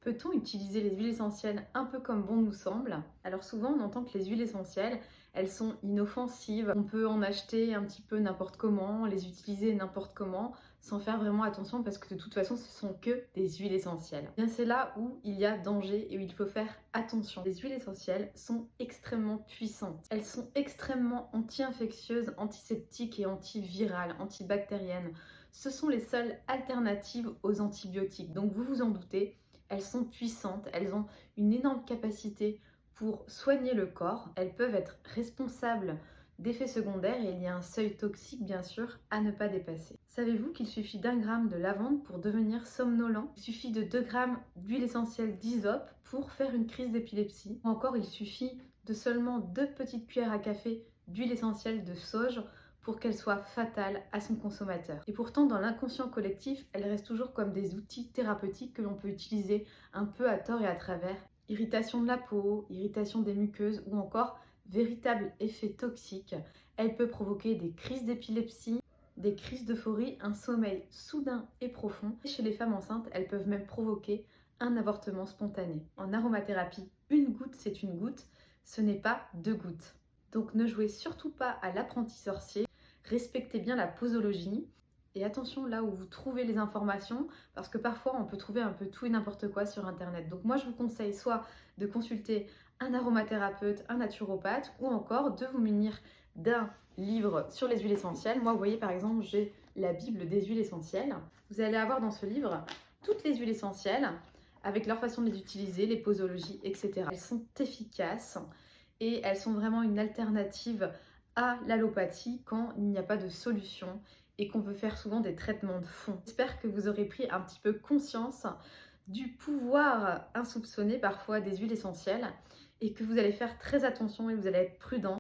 Peut-on utiliser les huiles essentielles un peu comme bon nous semble? Alors souvent on entend que les huiles essentielles, elles sont inoffensives, on peut en acheter un petit peu n'importe comment, les utiliser n'importe comment, sans faire vraiment attention parce que de toute façon ce sont que des huiles essentielles. Bien c'est là où il y a danger et où il faut faire attention. Les huiles essentielles sont extrêmement puissantes. Elles sont extrêmement anti-infectieuses, antiseptiques et antivirales, antibactériennes. Ce sont les seules alternatives aux antibiotiques. Donc vous vous en doutez, elles sont puissantes, elles ont une énorme capacité pour soigner le corps, elles peuvent être responsables d'effets secondaires et il y a un seuil toxique bien sûr à ne pas dépasser. Savez-vous qu'il suffit d'1 gramme de lavande pour devenir somnolent? Il suffit de 2 grammes d'huile essentielle d'hysope pour faire une crise d'épilepsie. Ou encore il suffit de seulement 2 petites cuillères à café d'huile essentielle de sauge pour qu'elle soit fatale à son consommateur. Et pourtant, dans l'inconscient collectif, elle reste toujours comme des outils thérapeutiques que l'on peut utiliser un peu à tort et à travers. Irritation de la peau, irritation des muqueuses ou encore véritable effet toxique. Elle peut provoquer des crises d'épilepsie, des crises d'euphorie, un sommeil soudain et profond. Et chez les femmes enceintes, elles peuvent même provoquer un avortement spontané. En aromathérapie, une goutte, c'est une goutte, ce n'est pas 2 gouttes. Donc ne jouez surtout pas à l'apprenti sorcier. Respectez bien la posologie et attention là où vous trouvez les informations parce que parfois on peut trouver un peu tout et n'importe quoi sur internet. Donc moi je vous conseille soit de consulter un aromathérapeute, un naturopathe ou encore de vous munir d'un livre sur les huiles essentielles. Moi vous voyez par exemple j'ai la Bible des huiles essentielles. Vous allez avoir dans ce livre toutes les huiles essentielles avec leur façon de les utiliser, les posologies, etc. Elles sont efficaces et elles sont vraiment une alternative à l'allopathie quand il n'y a pas de solution et qu'on veut faire souvent des traitements de fond. J'espère que vous aurez pris un petit peu conscience du pouvoir insoupçonné parfois des huiles essentielles et que vous allez faire très attention et vous allez être prudent.